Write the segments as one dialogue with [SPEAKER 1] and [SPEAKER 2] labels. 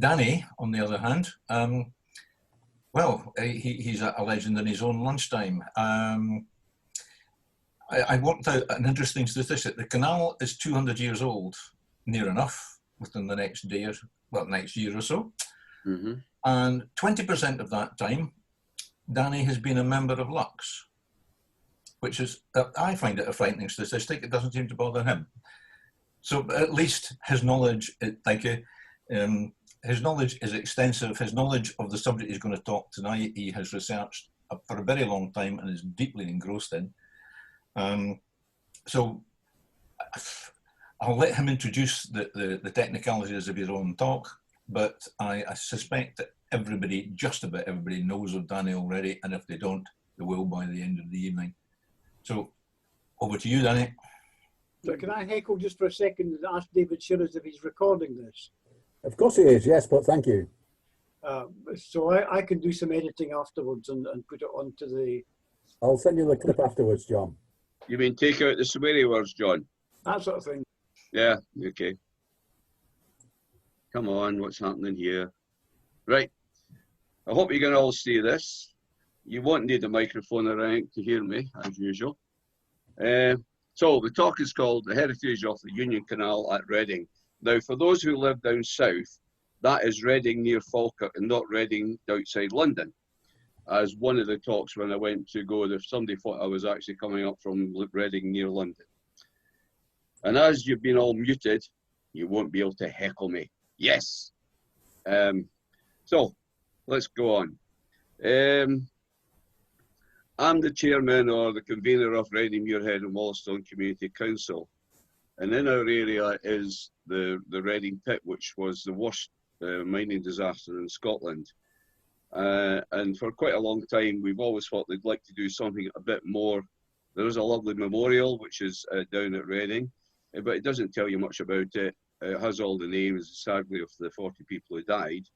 [SPEAKER 1] Danny, on the other hand, well, he's a legend in his own lunchtime. I worked out an interesting statistic. The canal is 200 years old, near enough, within the next year or so.
[SPEAKER 2] Mm-hmm.
[SPEAKER 1] And 20% of that time, Danny has been a member of LUCS, which is, I find it a frightening statistic. It doesn't seem to bother him. So at least his knowledge, his knowledge is extensive. His knowledge of the subject he's going to talk tonight, he has researched for a very long time and is deeply engrossed in. So I'll let him introduce the technicalities of his own talk, but I suspect that everybody, just about everybody, knows of Danny already, and if they don't, they will by the end of the evening. So over to you, Danny.
[SPEAKER 3] So can I heckle just for a second and ask David Shearers if he's recording this?
[SPEAKER 4] Of course he is, yes, but thank you.
[SPEAKER 3] So I can do some editing afterwards and put it onto the...
[SPEAKER 4] I'll send you the clip afterwards, John.
[SPEAKER 2] You mean take out the sweary words, John?
[SPEAKER 3] That sort of thing.
[SPEAKER 2] Yeah, okay. Come on, what's happening here? Right. I hope you can all see this. You won't need a microphone around to hear me, as usual. So the talk is called The Heritage of the Union Canal at Reading. Now, for those who live down south, that is Reading near Falkirk and not Reading outside London. As one of the talks when I went to go, if somebody thought I was actually coming up from Reading near London. And as you've been all muted, you won't be able to heckle me. Yes. So let's go on. I'm the chairman or the convener of Reading, Muirhead and Wollaston Community Council. And in our area is the Reading pit, which was the worst mining disaster in Scotland. And for quite a long time, we've always thought they'd like to do something a bit more. There is a lovely memorial, which is down at Reading, but it doesn't tell you much about it. It has all the names, sadly, of the 40 people who died.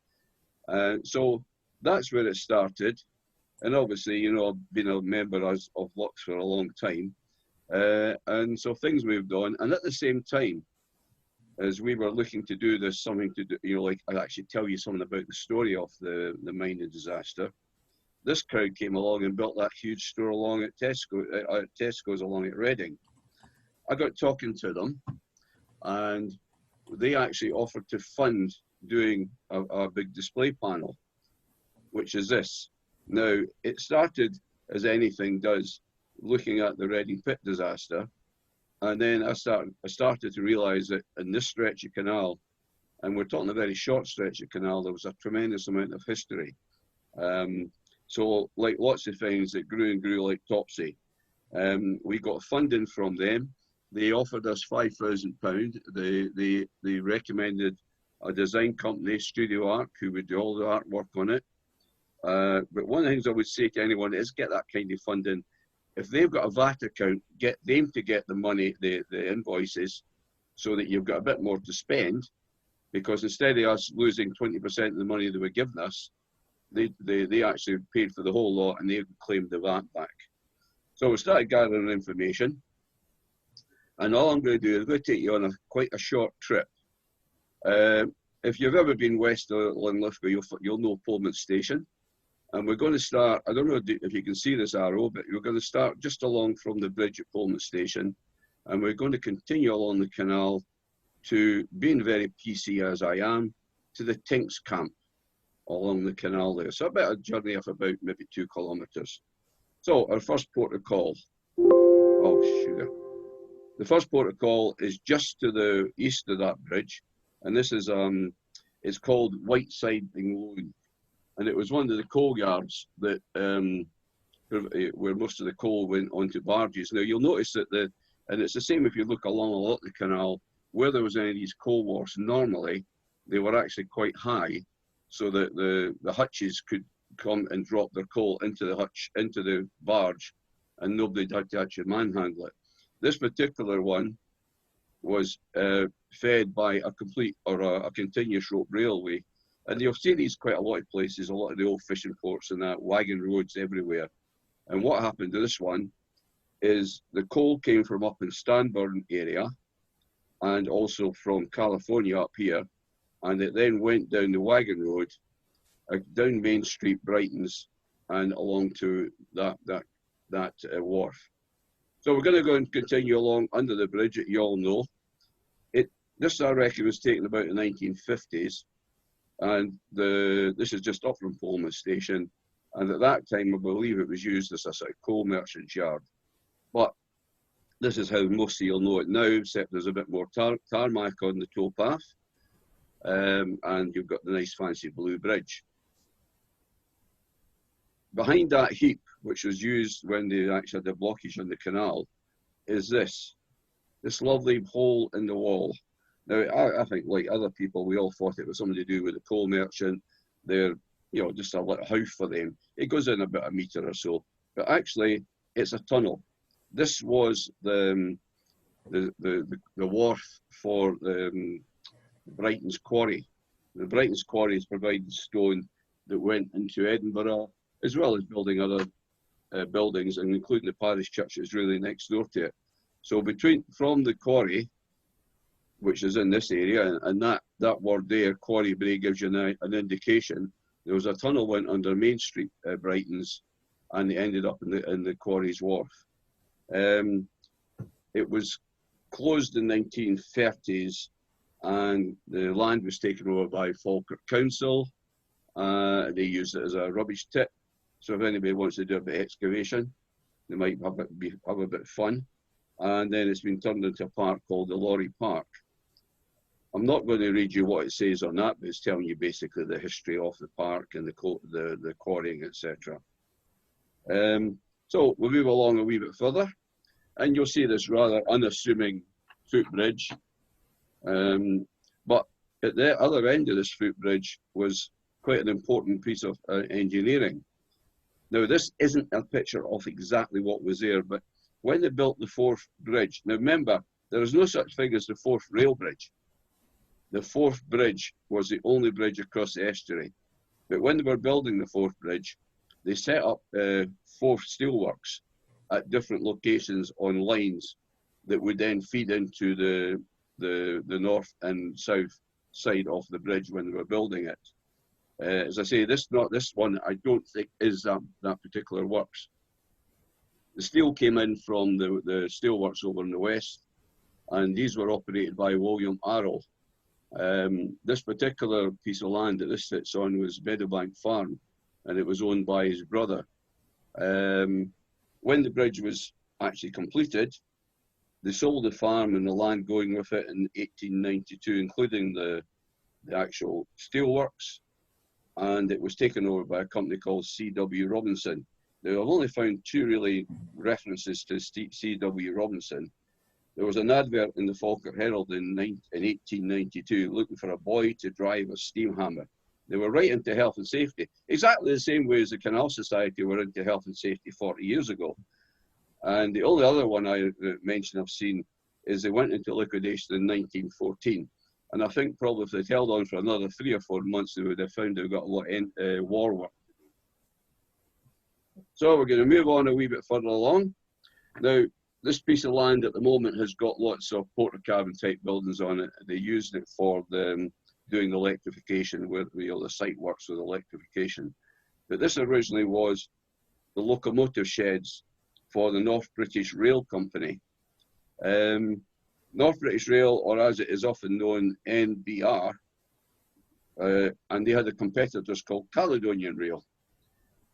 [SPEAKER 2] So that's where it started. And obviously, you know, I've been a member of LUCS for a long time. And so things moved on. And at the same time, as we were looking to do this, something to do, you know, like I'll actually tell you something about the story of the mining disaster. This crowd came along and built that huge store along at Tesco's along at Reading. I got talking to them, and they actually offered to fund doing a big display panel, which is this. Now, it started, as anything does, looking at the Reading pit disaster, and then I started to realise that in this stretch of canal, and we're talking a very short stretch of canal, there was a tremendous amount of history. So, like lots of things that grew and grew like topsy, we got funding from them. They offered us £5,000. They recommended a design company, Studio Arc, who would do all the artwork on it. But one of the things I would say to anyone is get that kind of funding. If they've got a VAT account, get them to get the money, the invoices, so that you've got a bit more to spend. Because instead of us losing 20% of the money they were giving us, they actually paid for the whole lot and they claimed the VAT back. So we started gathering information. And all I'm going to do is I'm going to take you on quite a short trip. If you've ever been west of Linlithgow, you'll know Pullman Station. And we're going to start, I don't know if you can see this arrow, but we're going to start just along from the bridge at Pullman Station. And we're going to continue along the canal to, being very PC as I am, to the Tinks camp along the canal there. So about a journey of about maybe 2 kilometres. So our first port of call, oh sugar. The first port of call is just to the east of that bridge. And this is, it's called Whiteside Loon. And it was one of the coal yards that, where most of the coal went onto barges. Now you'll notice that and it's the same if you look along a lot of the canal, where there was any of these coal wharfs, normally they were actually quite high so that the hutches could come and drop their coal into the hutch, into the barge, and nobody had to actually manhandle it. This particular one was fed by a complete or a continuous rope railway. And you'll see these quite a lot of places, a lot of the old fishing ports and that, wagon roads everywhere. And what happened to this one is the coal came from up in Stanburn area and also from California up here. and it then went down the Wagon Road, down Main Street, Brighton's, and along to that wharf. So we're going to go and continue along under the bridge that you all know. This, I reckon, was taken about the 1950s, and this is just up from Polmouth Station, and at that time I believe it was used as a sort of coal merchant's yard. But this is how most of you'll know it now, except there's a bit more tarmac on the towpath, and you've got the nice fancy blue bridge. Behind that heap, which was used when they actually had the blockage on the canal, is this lovely hole in the wall. Now, I think, like other people, we all thought it was something to do with the coal merchant. They're, just a little house for them. It goes in about a metre or so, but actually, it's a tunnel. This was the wharf for Brighton's quarry. The Brighton's quarry is providing stone that went into Edinburgh, as well as building other buildings, and including the parish church is really next door to it. So from the quarry, which is in this area, and that word there, Quarry Brae, gives you an indication. There was a tunnel went under Main Street, Brighton's, and it ended up in the quarry's wharf. It was closed in the 1930s, and the land was taken over by Falkirk Council. They used it as a rubbish tip. So if anybody wants to do a bit of excavation, they might have a bit of fun. And then it's been turned into a park called the Lorry Park. I'm not going to read you what it says on that, but it's telling you basically the history of the park and the quarrying, etc. So we'll move along a wee bit further, and you'll see this rather unassuming footbridge. But at the other end of this footbridge was quite an important piece of engineering. Now, this isn't a picture of exactly what was there, but when they built the Forth Bridge, now remember, there is no such thing as the Forth Rail Bridge. The Forth Bridge was the only bridge across the estuary. But when they were building the Forth Bridge, they set up Forth steelworks at different locations on lines that would then feed into the north and south side of the bridge when they were building it. As I say, this one I don't think is that particular works. The steel came in from the steelworks over in the west, and these were operated by William Arrell. This particular piece of land that this sits on was Meadowbank Farm, and it was owned by his brother. When the bridge was actually completed, they sold the farm and the land going with it in 1892, including the actual steelworks, and it was taken over by a company called C.W. Robinson. Now, I've only found two really references to C.W. Robinson. There was an advert in the Falkirk Herald in 1892 looking for a boy to drive a steam hammer. They were right into health and safety, exactly the same way as the Canal Society were into health and safety 40 years ago. And the only other one I mentioned I've seen is they went into liquidation in 1914. And I think probably if they'd held on for another 3 or 4 months, they would have found they've got a lot of war work. So we're going to move on a wee bit further along. Now, this piece of land at the moment has got lots of porter cabin type buildings on it. They used it for doing the electrification, where the site works with electrification. But this originally was the locomotive sheds for the North British Rail Company. North British Rail, or as it is often known, NBR, and they had a competitors called Caledonian Rail.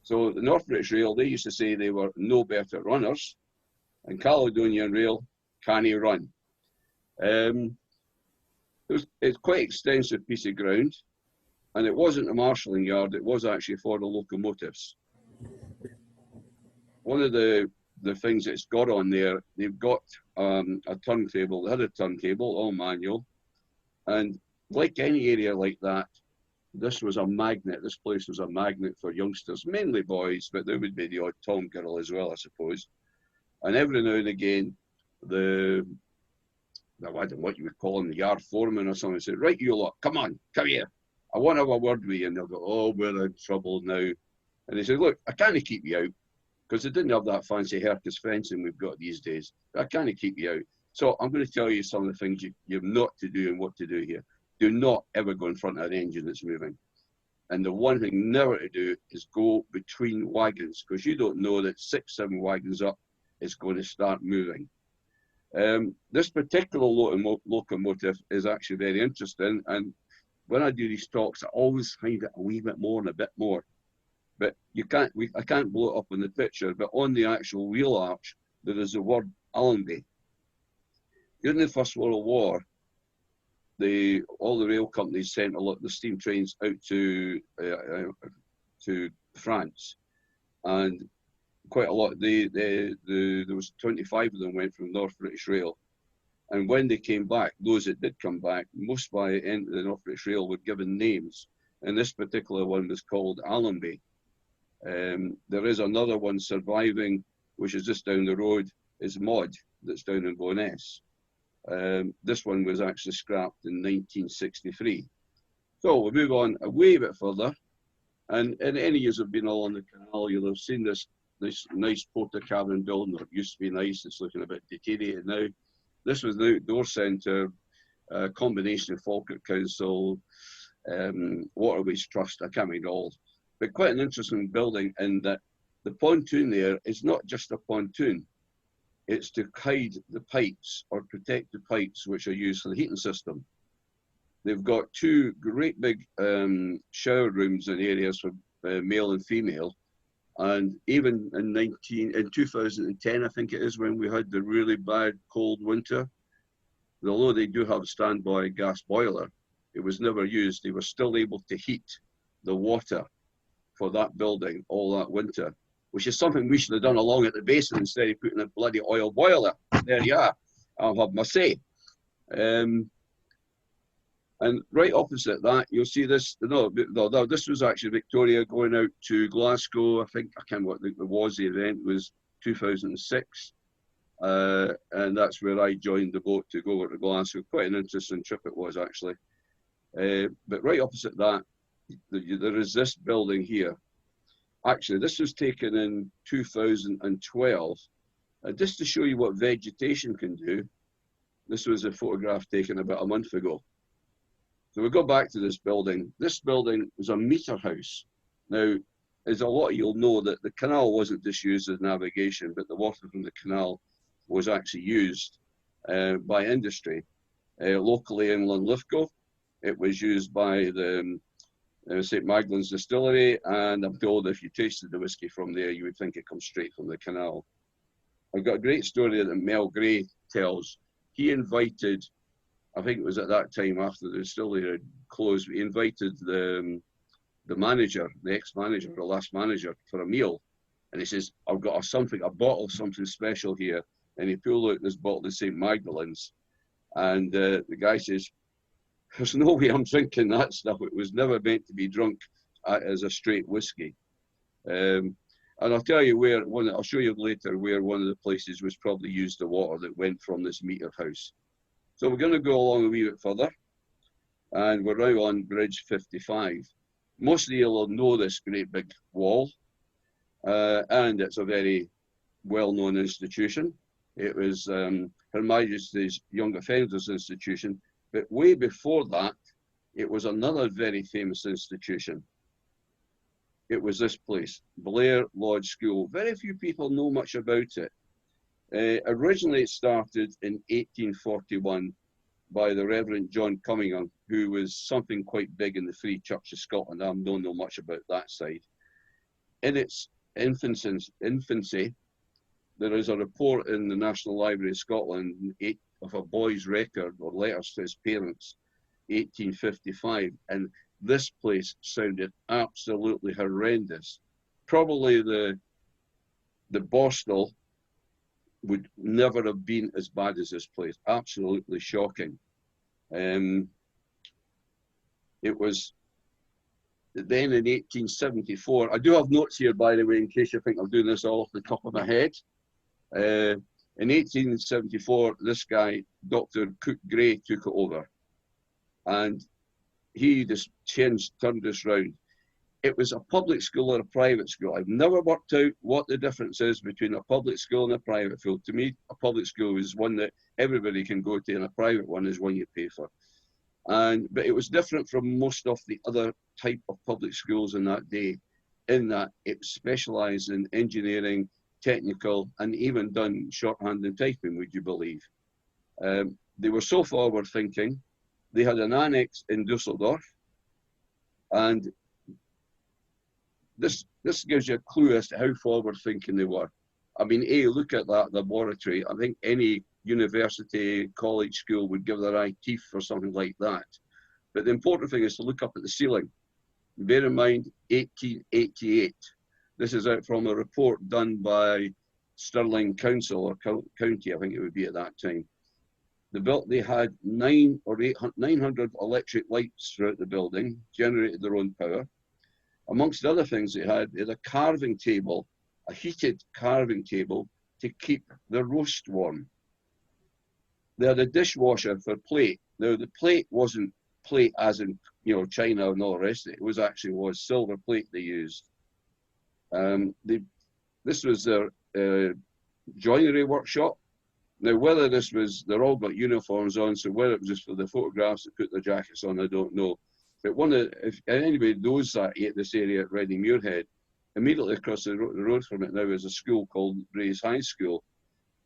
[SPEAKER 2] So the North British Rail, they used to say they were no better runners, and Caledonian Rail can't run. It's quite an extensive piece of ground, and it wasn't a marshalling yard, it was actually for the locomotives. One of the things it's got on there, they've got a turntable. They had a turntable, all manual, and like any area like that, this was a magnet. This place was a magnet for youngsters, mainly boys, but there would be the odd tom girl as well, I suppose. And every now and again, I don't know what you would call him, the yard foreman or something, said, right, you lot, come on, come here. I want to have a word with you. And they'll go, oh, we're in trouble now. And they said, look, I can't keep you out, because they didn't have that fancy Hercus fencing we've got these days. I can't keep you out. So I'm going to tell you some of the things you're not to do and what to do here. do not ever go in front of an engine that's moving. And the one thing never to do is go between wagons, because you don't know that 6, 7 wagons up is going to start moving. This particular locomotive is actually very interesting, and when I do these talks, I always find it a wee bit more and a bit more. But you can't, I can't blow it up on the picture, but on the actual wheel arch, there is the word Allenby. During the First World War, all the rail companies sent a lot of the steam trains out to France, and quite a lot. There was 25 of them went from North British Rail, and when they came back, those that did come back, most by the end of the North British Rail were given names, and this particular one was called Allenby. There is another one surviving, which is just down the road, is Maud, that's down in Bo'ness. This one was actually scrapped in 1963. So we'll move on a wee bit further, and in any years have been along the canal, you'll have seen this nice porter cabin building that used to be nice. It's looking a bit deteriorated now. This was the outdoor centre, a combination of Falkirk Council, Waterways Trust, I can't remember all, but quite an interesting building in that the pontoon there is not just a pontoon. It's to hide the pipes or protect the pipes which are used for the heating system. They've got 2 great big shower rooms in areas for male and female. And even in 2010, I think it is, when we had the really bad cold winter, although they do have a standby gas boiler, it was never used. They were still able to heat the water for that building all that winter, which is something we should have done along at the basin instead of putting a bloody oil boiler. There you are. I'll have my say. And right opposite that, you'll see this. No, this was actually Victoria going out to Glasgow. I can't remember what the event was, 2006. And that's where I joined the boat to go over to Glasgow. Quite an interesting trip it was, actually. But right opposite that, there is this building here. Actually, this was taken in 2012. Just to show you what vegetation can do, this was a photograph taken about a month ago. So we go back to this building. This building was a meter house. Now, as a lot of you'll know, that the canal wasn't just used as navigation, but the water from the canal was actually used by industry. Locally in Linlithgow, it was used by the St. Magdalene's distillery, and I'm told if you tasted the whiskey from there, you would think it comes straight from the canal. I've got a great story that Mel Gray tells. He invited, I think it was at that time after the distillery had closed, he invited the manager, the ex-manager, the last manager, for a meal. And he says, I've got a bottle of something special here. And he pulled out this bottle of St. Magdalene's. And the guy says, there's no way I'm drinking that stuff. It was never meant to be drunk as a straight whiskey. And I'll tell you where, I'll show you later where one of the places was probably used the water that went from this meter house. So we're going to go along a wee bit further, and we're now on Bridge 55. Most of you will know this great big wall, and it's a very well-known institution. It was Her Majesty's Young Offenders Institution, but way before that, it was another very famous institution. It was this place, Blair Lodge School. Very few people know much about it. Originally, it started in 1841 by the Reverend John Cummingham, who was something quite big in the Free Church of Scotland. I don't know much about that side. In its infancy, there is a report in the National Library of Scotland of a boy's record or letters to his parents, 1855, and this place sounded absolutely horrendous. Probably the Borstal would never have been as bad as this place. Absolutely shocking. It was then in 1874. I do have notes here, by the way, in case you think I'm doing this all off the top of my head. In 1874, this guy, Dr. Cook Gray, took it over. And he just turned this round. It was a public school or a private school. I've never worked out what the difference is between a public school and a private school. To me, a public school is one that everybody can go to, and a private one is one you pay for. But it was different from most of the other type of public schools in that day, in that it specialised in engineering, technical, and even done shorthand and typing, would you believe? They were so forward thinking. They had an annex in Dusseldorf, and this gives you a clue as to how forward thinking they were. I mean, look at that laboratory. I think any university, college school would give their eye teeth for something like that. But the important thing is to look up at the ceiling. Bear in mind, 1888. This is out from a report done by Stirling Council or County, I think it would be at that time. They had 900 electric lights throughout the building, generated their own power. Amongst other things they had a carving table, a heated carving table to keep the roast warm. They had a dishwasher for plate. Now the plate wasn't plate as in, you know, China and all the rest of it. It was silver plate they used. This was their joinery workshop. Now, whether this was, they're all got uniforms on, so whether it was just for the photographs to put their jackets on, I don't know. But if anybody knows this area at Reading Muirhead, immediately across the road from it now is a school called Braes High School.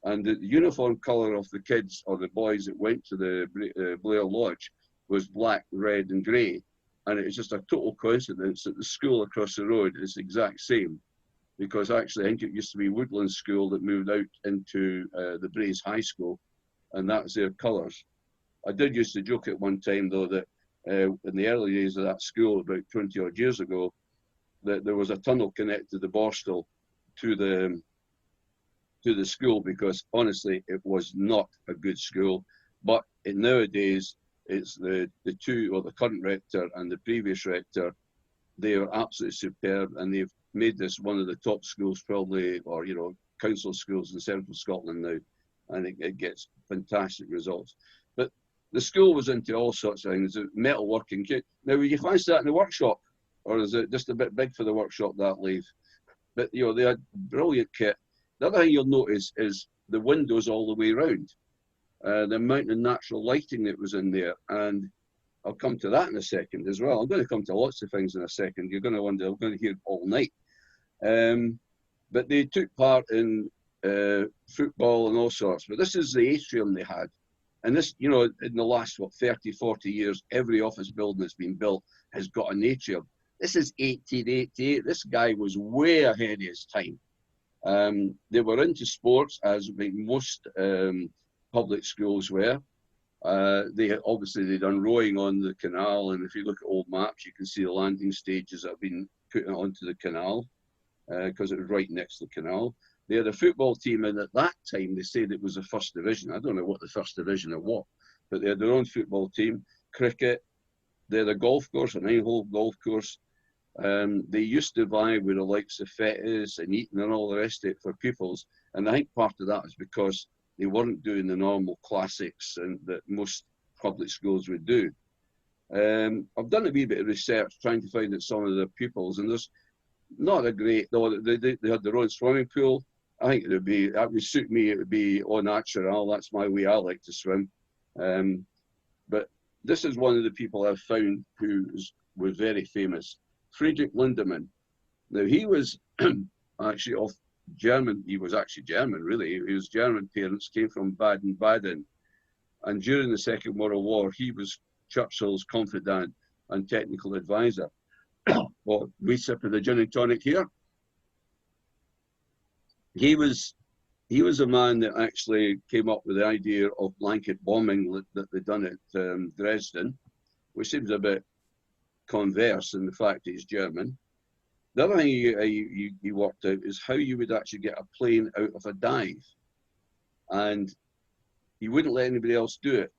[SPEAKER 2] And the uniform colour of the kids or the boys that went to the Blair Lodge was black, red and grey. And it was just a total coincidence that the school across the road is the exact same. Because actually, I think it used to be Woodland School that moved out into the Braes High School, and that's their colours. I did used to joke at one time, though, that in the early days of that school, about 20 odd years ago, that there was a tunnel connected to the Borstal to the school, because honestly, it was not a good school. But nowadays, it's the two, or the current rector and the previous rector, they are absolutely superb, and they've made this one of the top schools probably, or, you know, council schools in central Scotland now, and it gets fantastic results. But the school was into all sorts of things, metalworking. Now, would you fancy that in the workshop, or is it just a bit big for the workshop, that lathe? But, you know, they had brilliant kit. The other thing you'll notice is the windows all the way around, the amount of natural lighting that was in there, and I'll come to that in a second as well. I'm going to come to lots of things in a second. You're going to wonder, I'm going to hear it all night. But they took part in football and all sorts. But this is the atrium they had. And this, you know, in the last, 30, 40 years, every office building that's been built has got an atrium. This is 1888. This guy was way ahead of his time. They were into sports, as most public schools were. They'd done rowing on the canal, and if you look at old maps, you can see the landing stages that have been put onto the canal, because it was right next to the canal. They had a football team, and at that time they said it was the first division. I don't know what the first division of what, but they had their own football team. Cricket. They had a golf course, a 9-hole golf course. They used to vie with the likes of Fettes and Eton and all the rest of it for pupils, and I think part of that is because they weren't doing the normal classics and that most public schools would do. I've done a wee bit of research trying to find out some of the pupils, and there's not a great, though they had their own swimming pool. I think that would suit me, it would be au naturel. That's my way I like to swim. But this is one of the people I've found who was very famous, Friedrich Lindemann. Now, he was actually of German, he was actually German, really. His German parents came from Baden-Baden. And during the Second World War, he was Churchill's confidant and technical advisor. Well, we sip of the gin and tonic here. He was a man that actually came up with the idea of blanket bombing that they'd done at Dresden, which seems a bit converse in the fact that he's German. The other thing he worked out is how you would actually get a plane out of a dive. And he wouldn't let anybody else do it.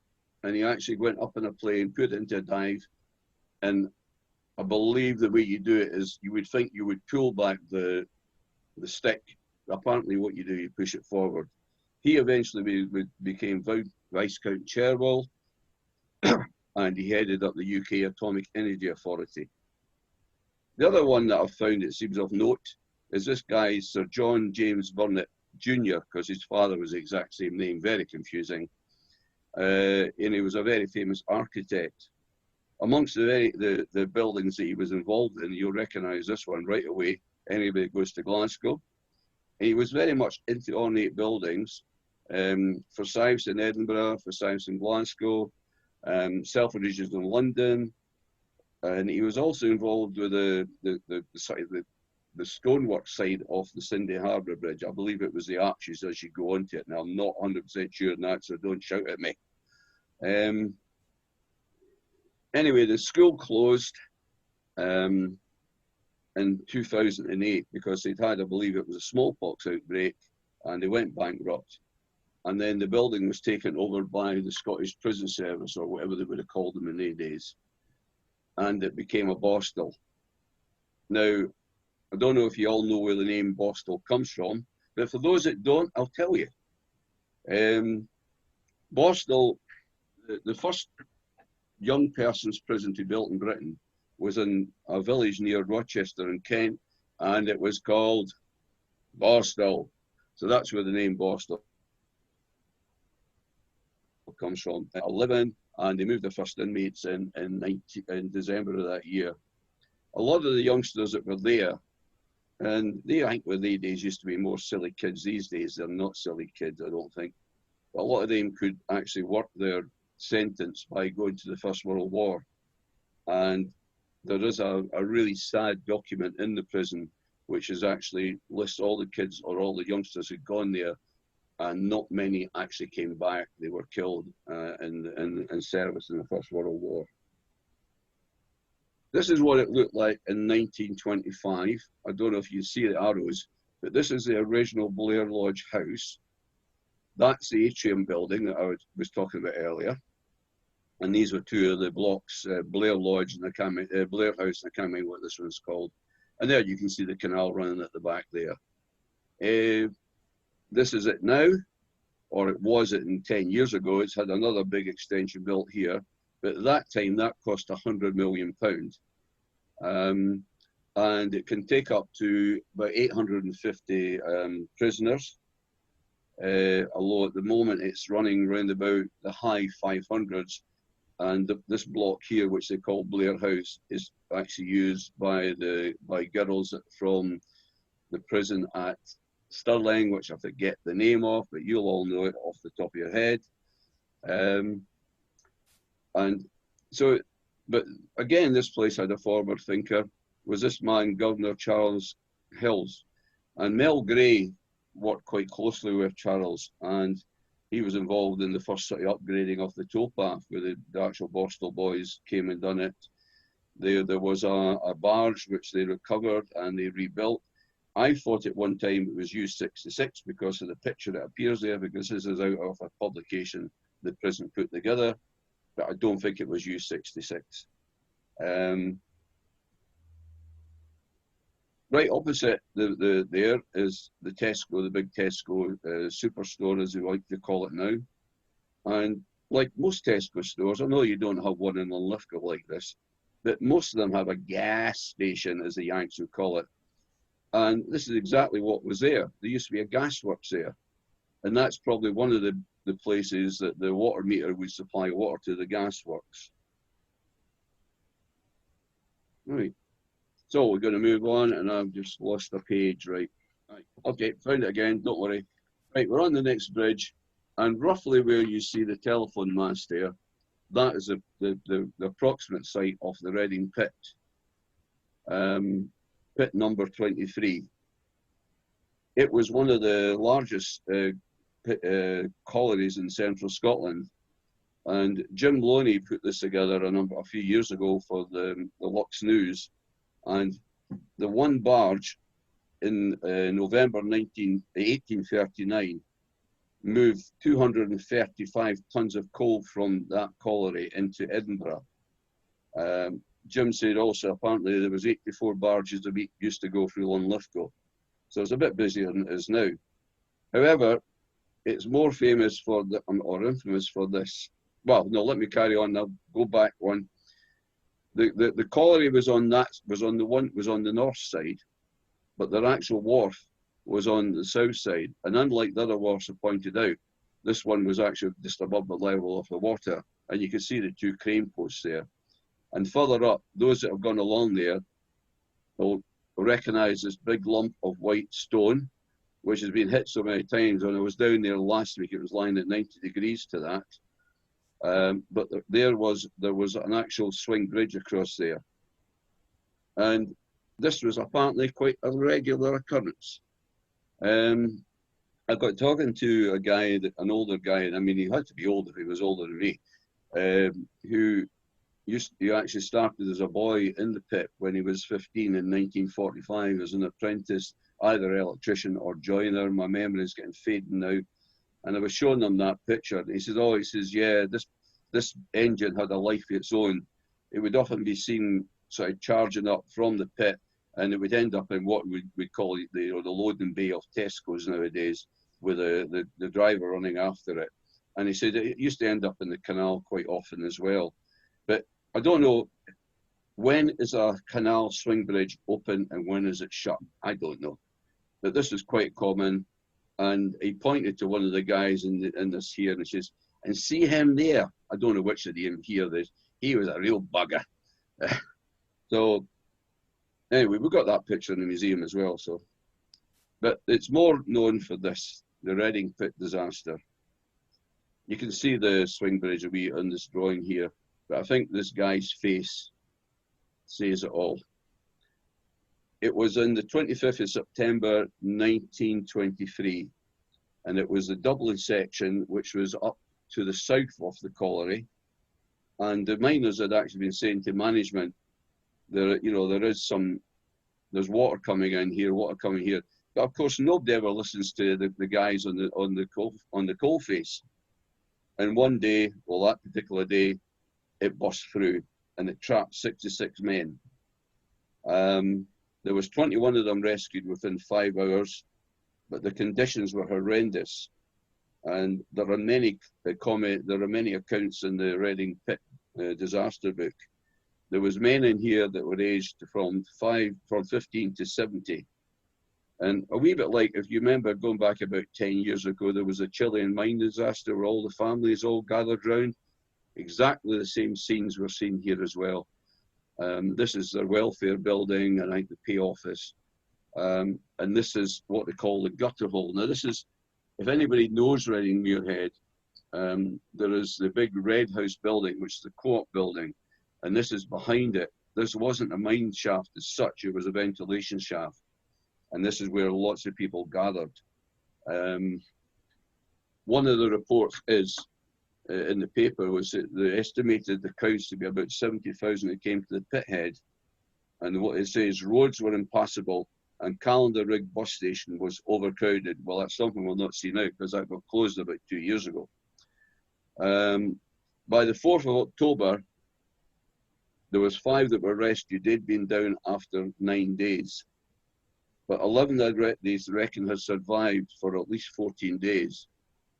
[SPEAKER 2] And he actually went up in a plane, put it into a dive, and I believe the way you do it is you would think you would pull back the stick. Apparently what you do, you push it forward. He eventually became Vice Count Cherwell, and he headed up the UK Atomic Energy Authority. The other one that I've found that seems of note is this guy, Sir John James Burnett Jr., because his father was the exact same name, very confusing. and he was a very famous architect. Amongst the buildings that he was involved in, you'll recognise this one right away, anybody that goes to Glasgow. He was very much into ornate buildings, Forsyths in Edinburgh, Forsyths in Glasgow, Selfridges in London, and he was also involved with the stonework side of the Sydney Harbour Bridge. I believe it was the arches as you go onto it. Now, I'm not 100% sure on that, so don't shout at me. Anyway, the school closed in 2008 because they'd had, I believe it was a smallpox outbreak, and they went bankrupt. And then the building was taken over by the Scottish Prison Service, or whatever they would have called them in their days. And it became a bostel. Now, I don't know if you all know where the name bostel comes from, but for those that don't, I'll tell you. Bostel, the first young person's prison to be built in Britain was in a village near Rochester in Kent, and it was called Bostel. So that's where the name Bostel comes from. 11, and they moved the first inmates in December of that year. A lot of the youngsters that were there, and they, I think with their days, used to be more silly kids. These days, they're not silly kids, I don't think. But a lot of them could actually work their sentence by going to the First World War. And there is a really sad document in the prison which is actually lists all the kids or all the youngsters who'd gone there, and not many actually came back. They were killed in service in the First World War. This is what it looked like in 1925. I don't know if you see the arrows, but this is the original Blair Lodge house. That's the atrium building that I was talking about earlier. And these were two of the blocks, Blair Lodge and Blair House, and I can't remember what this one's called. And there you can see the canal running at the back there. This is it now, or it was it in 10 years ago. It's had another big extension built here, but at that time that cost £100 million. And it can take up to about 850 prisoners. Although at the moment it's running around about the high 500s, and this block here, which they call Blair House, is actually used by girls from the prison at Stirling, which I forget the name of, but you'll all know it off the top of your head. And so, but again, this place had a forward thinker. Was this man, Governor Charles Hills, and Mel Gray worked quite closely with Charles, and he was involved in the first sort of upgrading of the towpath, where the actual Bostel boys came and done it. There was a barge which they recovered and they rebuilt. I thought at one time it was U66 because of the picture that appears there, because this is out of a publication the prison put together, but I don't think it was U66. Right opposite there is the Tesco, the big Tesco superstore, as we like to call it now. And like most Tesco stores, I know you don't have one in Linlithgow like this, but most of them have a gas station, as the Yanks would call it. And this is exactly what was there. There used to be a gasworks there. And that's probably one of the places that the water meter would supply water to the gasworks. Right. So we're going to move on, and I've just lost a page, right? Okay, found it again, don't worry. Right, we're on the next bridge, and roughly where you see the telephone mast there, that is the approximate site of the Reading pit. Pit number 23. It was one of the largest collieries in central Scotland, and Jim Loney put this together a few years ago for the LUCS News. And the one barge in November 1839 moved 235 tons of coal from that colliery into Edinburgh. Jim said also apparently there was 84 barges a week used to go through Linlithgow. So it's a bit busier than it is now. However, it's more famous for or infamous for this. Well, no, let me carry on. I'll go back one. The colliery was on the north side, but their actual wharf was on the south side. And unlike the other wharfs I pointed out, This one was actually just above the level of the water, and you can see the two crane posts there. And further up, those that have gone along there will recognise this big lump of white stone, which has been hit so many times. When I was down there last week, it was lying at 90 degrees to that. But there was an actual swing bridge across there. And this was apparently quite a regular occurrence. I got talking to a guy, an older guy, and I mean, he had to be older, he was older than me, who actually started as a boy in the pit when he was 15 in 1945 as an apprentice, either electrician or joiner. My memory is getting fading now. And I was showing him that picture, and he said, oh, he says, yeah, this engine had a life of its own. It would often be seen sort of charging up from the pit, and it would end up in what we'd call the loading bay of Tesco's nowadays, with the driver running after it. And he said it used to end up in the canal quite often as well. But I don't know, when is a canal swing bridge open and when is it shut? I don't know. But this is quite common. And he pointed to one of the guys in this here, and he says, and see him there. I don't know which of him here is. He was a real bugger. So anyway, we've got that picture in the museum as well. So, but it's more known for this, the Reading Pit disaster. You can see the swing bridge a wee on this drawing here, but I think this guy's face says it all. It was on the 25th of September 1923, and it was the Dublin section, which was up to the south of the colliery. And the miners had actually been saying to management, there's water coming in here, water coming here. But of course, nobody ever listens to the guys on the coal face. And one day, well, that particular day, it burst through and it trapped 66 men. There was 21 of them rescued within 5 hours, but the conditions were horrendous. And there are many accounts in the Reading Pit disaster book. There was men in here that were aged from 15 to 70. And a wee bit like, if you remember going back about 10 years ago, there was a Chilean mine disaster where all the families all gathered round. Exactly the same scenes were seen here as well. This is their welfare building and I think the pay office. And this is what they call the gutter hole. Now this is, if anybody knows Reading Muirhead, there is the big red house building, which is the co-op building. And this is behind it. This wasn't a mine shaft as such, it was a ventilation shaft. And this is where lots of people gathered. One of the reports is, in the paper, was that they estimated the crowds to be about 70,000 that came to the pit head. And what it says, roads were impassable and Calendar Rig bus station was overcrowded. Well, that's something we'll not see now because that got closed about 2 years ago. By the 4th of October, there was 5 that were rescued. They'd been down after 9 days. But 11 they reckon had survived for at least 14 days.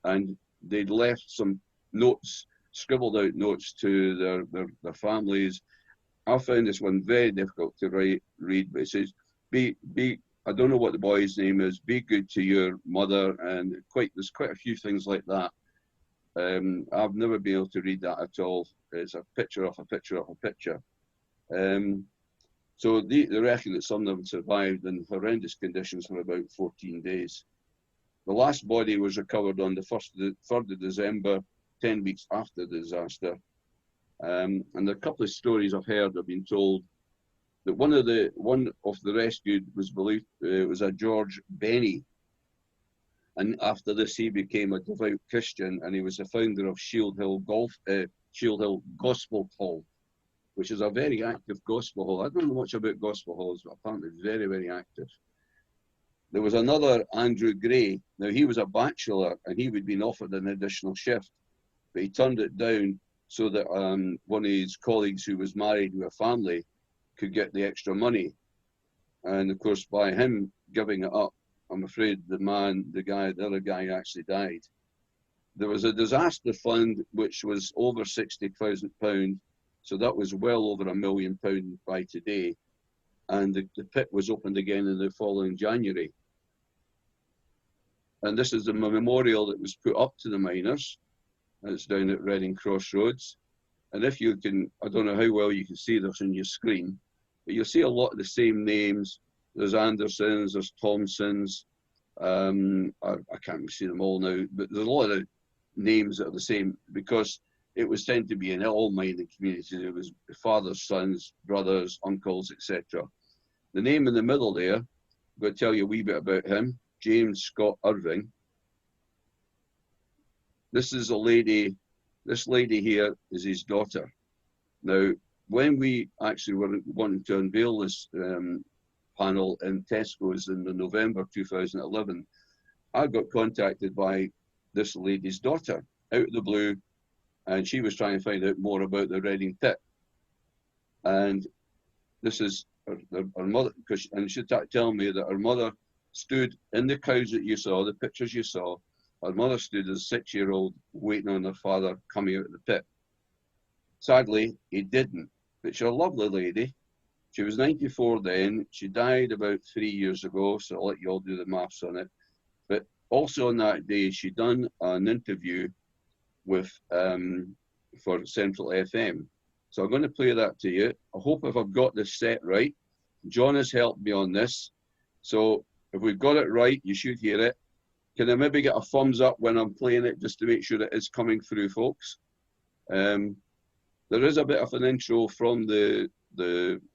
[SPEAKER 2] And they'd left some notes, scribbled out notes to their families. I found this one very difficult to read, but it says, I don't know what the boy's name is, be good to your mother, and there's quite a few things like that. I've never been able to read that at all. It's a picture of a picture of a picture. So they reckon that some of them survived in horrendous conditions for about 14 days. The last body was recovered on the 3rd of December, 10 weeks after the disaster. And a couple of stories I've heard have been told that one of the rescued was believed was a George Benny. And after this, he became a devout Christian, and he was the founder of Shield Hill Gospel Hall, which is a very active gospel hall. I don't know much about gospel halls, but apparently very, very active. There was another Andrew Gray. Now, he was a bachelor, and he had been offered an additional shift, but he turned it down so that one of his colleagues who was married with a family could get the extra money. And of course, by him giving it up, I'm afraid the other guy actually died. There was a disaster fund which was over £60,000, so that was well over £1 million by today. And the pit was opened again in the following January. And this is the memorial that was put up to the miners. It's down at Reading Crossroads. And if you can, I don't know how well you can see this on your screen, but you'll see a lot of the same names. There's Andersons, there's Thompsons. I can't see them all now, but there's a lot of names that are the same because it was tend to be in all mining communities. It was fathers, sons, brothers, uncles, etc. The name in the middle there, I'm going to tell you a wee bit about him, James Scott Irving. This is a lady, this lady here is his daughter. Now, when we actually were wanting to unveil this panel in Tesco's in the November 2011, I got contacted by this lady's daughter out of the blue, and she was trying to find out more about the Reading pit. And this is her mother, and she telling me that her mother stood in the cows that you saw, the pictures you saw. Her mother stood as a 6-year-old waiting on her father coming out of the pit. Sadly, he didn't, but she's a lovely lady. She was 94 then. She died about 3 years ago, so I'll let you all do the maths on it. But also on that day, she done an interview with for Central FM. So I'm going to play that to you. I hope if I've got this set right. John has helped me on this. So if we've got it right, you should hear it. Can I maybe get a thumbs up when I'm playing it just to make sure it is coming through, folks? There is a bit of an intro from the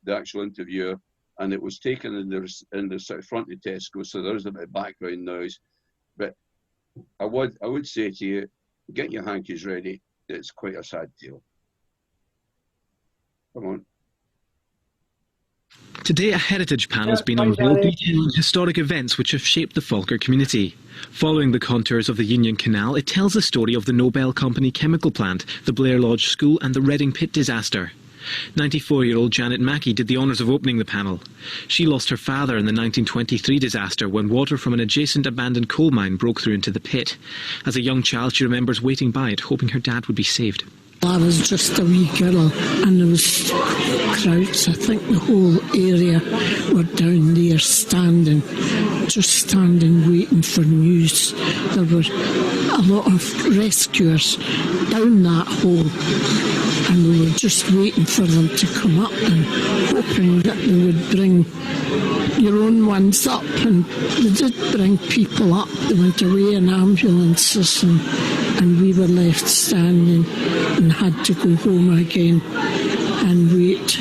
[SPEAKER 2] actual interviewer, and it was taken in the sort of front of Tesco, so there is a bit of background noise. But I would say to you, get your hankies ready. It's quite a sad tale. Come on.
[SPEAKER 5] Today, a heritage panel has been unveiled detailing historic events which have shaped the Falkirk community. Following the contours of the Union Canal, it tells the story of the Nobel Company chemical plant, the Blair Lodge School and the Reading Pit disaster. 94-year-old Janet Mackey did the honours of opening the panel. She lost her father in the 1923 disaster when water from an adjacent abandoned coal mine broke through into the pit. As a young child, she remembers waiting by it, hoping her dad would be saved.
[SPEAKER 6] I was just a wee girl and there was crowds. I think the whole area were down there just standing waiting for news. There were a lot of rescuers down that hole and we were just waiting for them to come up and hoping that they would bring your own ones up, and they did bring people up. They went away in ambulances and we were left standing and had to go home again and wait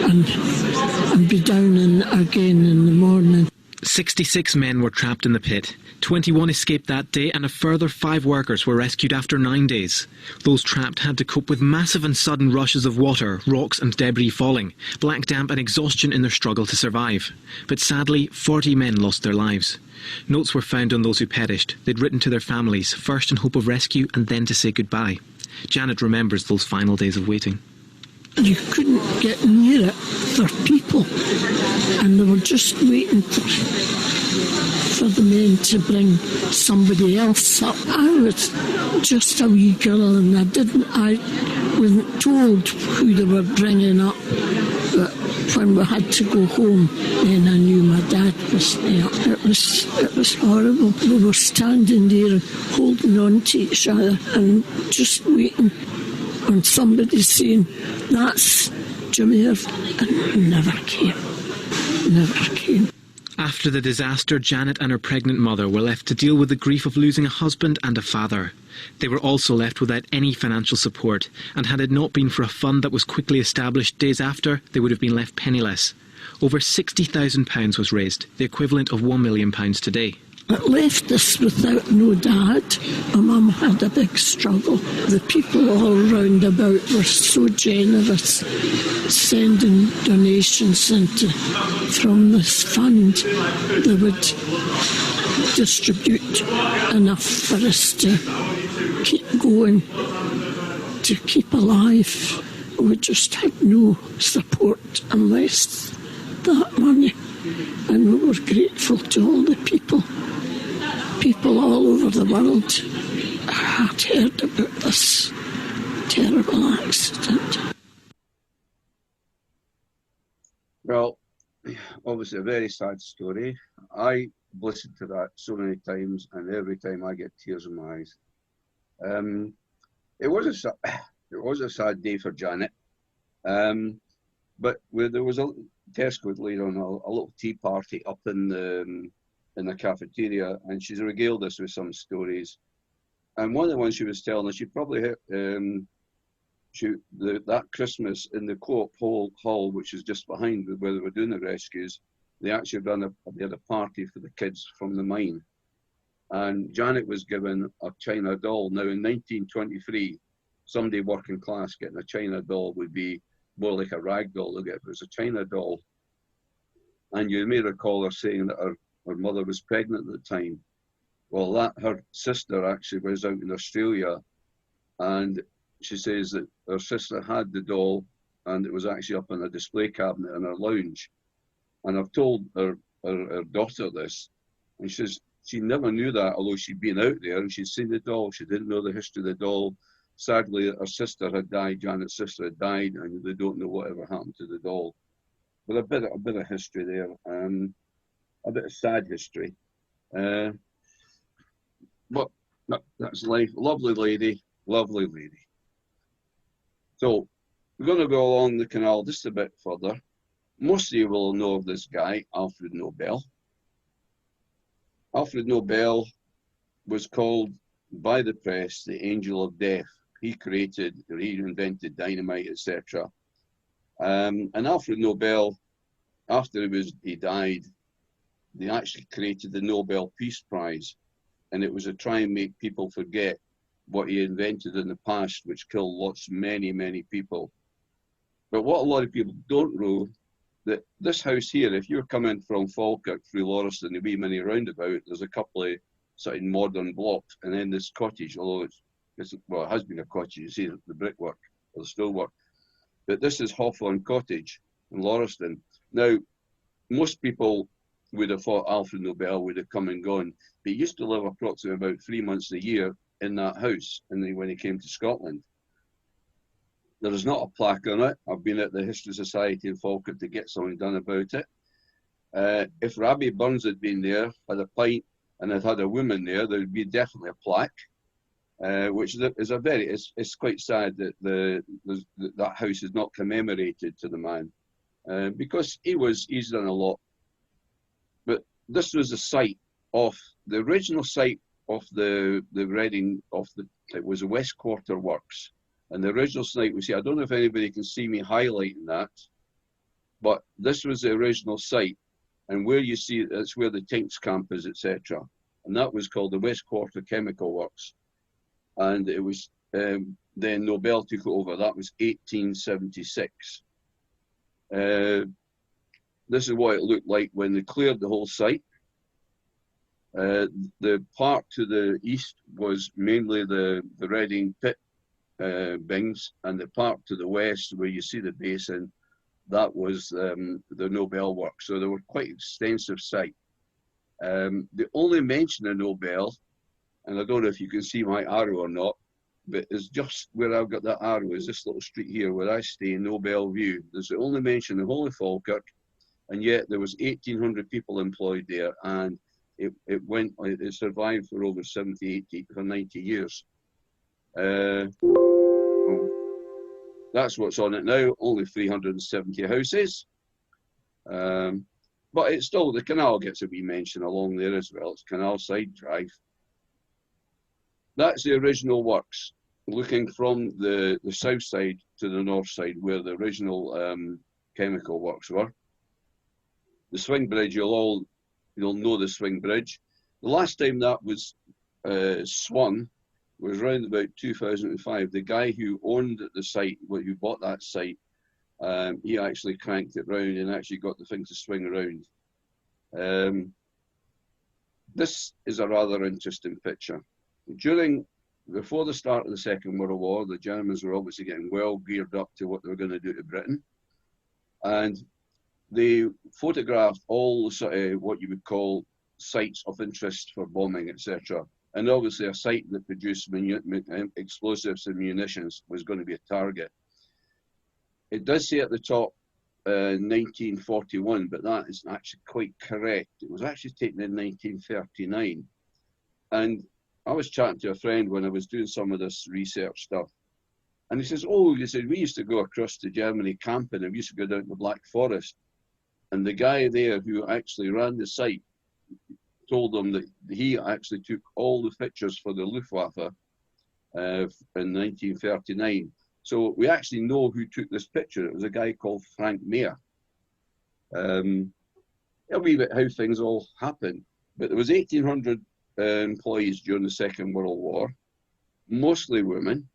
[SPEAKER 6] and be down again in the morning.
[SPEAKER 5] 66 men were trapped in the pit. 21 escaped that day and a further 5 workers were rescued after 9 days. Those trapped had to cope with massive and sudden rushes of water, rocks and debris falling, black damp and exhaustion in their struggle to survive. But sadly, 40 men lost their lives. Notes were found on those who perished. They'd written to their families, first in hope of rescue and then to say goodbye. Janet remembers those final days of waiting.
[SPEAKER 6] You couldn't get near it for people, and they were just waiting for the men to bring somebody else up. I was just a wee girl and I wasn't told who they were bringing up, but when we had to go home, then I knew my dad was there. It was horrible. We were standing there holding on to each other and just waiting on somebody saying, "That's Jimmy Irving," and it never came. Never came.
[SPEAKER 5] After the disaster, Janet and her pregnant mother were left to deal with the grief of losing a husband and a father. They were also left without any financial support, and had it not been for a fund that was quickly established days after, they would have been left penniless. Over £60,000 was raised, the equivalent of £1 million today.
[SPEAKER 6] It left us without no dad. My mum had a big struggle. The people all round about were so generous, sending donations from this fund. They would distribute enough for us to keep going, to keep alive. We just had no support unless that money. And we were grateful to all the people all over the world had heard about this terrible accident.
[SPEAKER 2] Well, obviously a very sad story. I listened to that so many times, and every time I get tears in my eyes. It was a sad day for Janet. But there was a Tesco later on a little tea party up in the cafeteria, and she's regaled us with some stories. And one of the ones she was telling us, she probably that Christmas in the Co-op hall, which is just behind where they were doing the rescues, they actually they had a party for the kids from the mine. And Janet was given a China doll. Now in 1923, somebody working class getting a China doll would be more like a rag doll. It was a China doll. And you may recall her saying that her mother was pregnant at the time. Well, her sister actually was out in Australia, and she says that her sister had the doll, and it was actually up in a display cabinet in her lounge. And I've told her daughter this, and she says she never knew that, although she'd been out there and she'd seen the doll. She didn't know the history of the doll. Sadly, her sister had died, Janet's sister had died, and they don't know whatever happened to the doll. But a bit of history there, a bit of sad history. But that's life. Lovely lady. So we're going to go along the canal just a bit further. Most of you will know of this guy, Alfred Nobel. Alfred Nobel was called by the press the Angel of Death. He invented dynamite, etc. And Alfred Nobel, after he died, they actually created the Nobel Peace Prize, and it was to try and make people forget what he invented in the past, which killed many people. But what a lot of people don't know, that this house here, if you're coming from Falkirk through Lauriston, the wee mini roundabout, there's a couple of sort of modern blocks, and then this cottage, although it has been a cottage, you see the brickwork or the stonework. But this is Hawthorne Cottage in Lauriston. Now, most people would have thought Alfred Nobel would have come and gone, but he used to live approximately about 3 months a year in that house, and when he came to Scotland. There is not a plaque on it. I've been at the History Society in Falkirk to get something done about it. If Rabbie Burns had been there, had a pint, and had a woman there would be definitely a plaque, which is it's quite sad that that house is not commemorated to the man, because he's done a lot. But this was the site of the original site of the Reading it was the West Quarter Works. And the original site was here. I don't know if anybody can see me highlighting that, but this was the original site. And where you see it's where the Tinks camp is, etc. And that was called the West Quarter Chemical Works. And it was then Nobel took it over. That was 1876. This is what it looked like when they cleared the whole site. The part to the east was mainly the Reading pit bings, and the part to the west where you see the basin, that was the Nobel work. So they were quite extensive site. The only mention of Nobel, and I don't know if you can see my arrow or not, but it's just where I've got that arrow is this little street here where I stay in Nobel View. There's the only mention of Holy Falkirk, and yet there was 1,800 people employed there, and it survived for over 70, 80, or 90 years. That's what's on it now, only 370 houses. But it's still, the canal gets a wee mention along there as well. It's Canal Side Drive. That's the original works, looking from the south side to the north side where the original chemical works were. The swing bridge, you'll know the swing bridge. The last time that was swung was around about 2005. The guy who owned the site, who bought that site, he actually cranked it round and actually got the thing to swing around. This is a rather interesting picture. Before the start of the Second World War, the Germans were obviously getting well geared up to what they were going to do to Britain. And they photographed all sort of what you would call sites of interest for bombing, etc. And obviously a site that produced explosives and munitions was going to be a target. It does say at the top, 1941, but that is actually quite correct. It was actually taken in 1939. And I was chatting to a friend when I was doing some of this research stuff. And he says, oh, he said, we used to go across to Germany camping, and we used to go down to the Black Forest. And the guy there who actually ran the site told them that he actually took all the pictures for the Luftwaffe in 1939. So we actually know who took this picture. It was a guy called Frank Mayer. A wee bit how things all happened. But there was 1,800 employees during the Second World War, mostly women.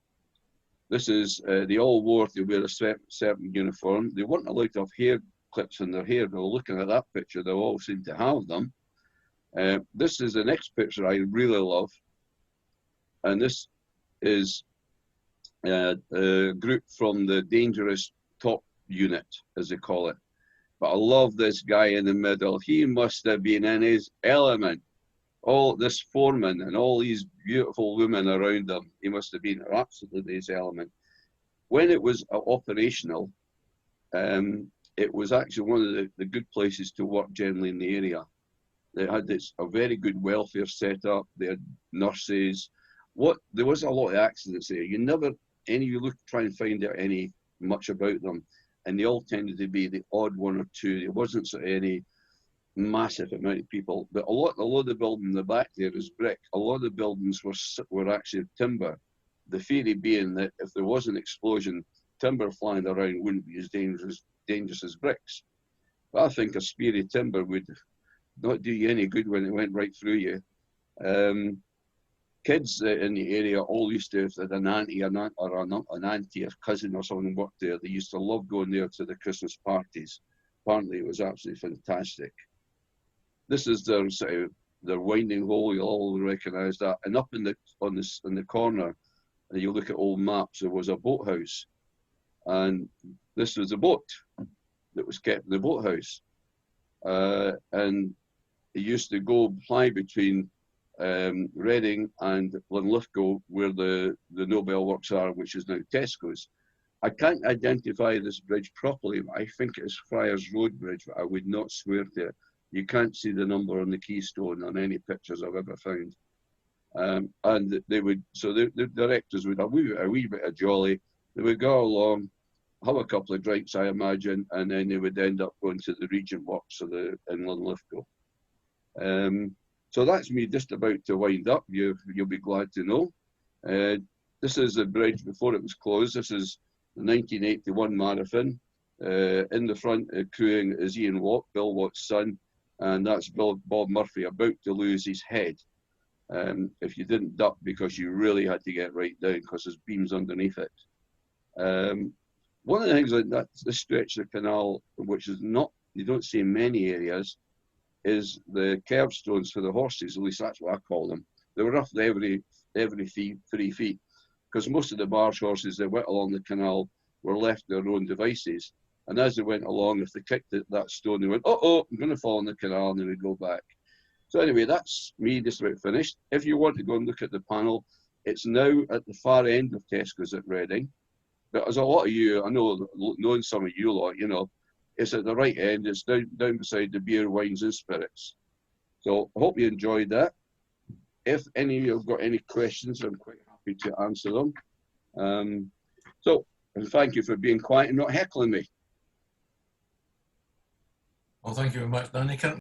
[SPEAKER 2] This is, they all wore, they wear a certain uniform. They weren't allowed to have hair clips in their hair. They were looking at that picture, they all seem to have them. This is the next picture I really love. And this is a group from the dangerous top unit, as they call it. But I love this guy in the middle. He must have been in his element. All this foreman and all these beautiful women around him, he must have been absolutely his element. When it was operational, it was actually one of the good places to work generally in the area. They had a very good welfare set up. They had nurses. There was a lot of accidents there. You try and find out any much about them, and they all tended to be the odd one or two. There wasn't sort of any massive amount of people, but a lot of the building in the back there is brick. A lot of the buildings were actually timber. The theory being that if there was an explosion, timber flying around wouldn't be as dangerous as bricks. But I think a spear of timber would not do you any good when it went right through you. Kids in the area all used to, if they had an auntie or cousin or someone worked there, they used to love going there to the Christmas parties. Apparently it was absolutely fantastic. This is their winding hole, you'll all recognise that. And up in the corner, you look at old maps, there was a boathouse. And this was a boat that was kept in the boathouse. And it used to go fly between Reading and Linlithgow, where the Nobel Works are, which is now Tesco's. I can't identify this bridge properly, but I think it's Friars Road Bridge, but I would not swear to it. You can't see the number on the keystone on any pictures I've ever found. And the directors would have a wee bit of jolly. They would go along, have a couple of drinks, I imagine, and then they would end up going to the Regent Works in Linlithgow. So that's me just about to wind up. You'll be glad to know. This is the bridge before it was closed. This is the 1981 marathon. In the front, crewing is Ian Watt, Bill Watt's son, and that's Bob Murphy about to lose his head. If you didn't duck because you really had to get right down because there's beams underneath it. One of the things like that, this stretch of the canal, which is not, you don't see in many areas, is the curbstones for the horses, at least that's what I call them. They were roughly every 3 feet, because most of the barge horses that went along the canal were left their own devices. And as they went along, if they kicked that stone, they went, oh, I'm going to fall in the canal, and they would go back. So anyway, that's me just about finished. If you want to go and look at the panel, it's now at the far end of Tesco's at Reading. But as a lot of you, I know, knowing some of you lot, it's at the right end. It's down beside the beer, wines and spirits. So I hope you enjoyed that. If any of you have got any questions, I'm quite happy to answer them. And thank you for being quiet and not heckling me.
[SPEAKER 1] Well, thank you very much, Danny.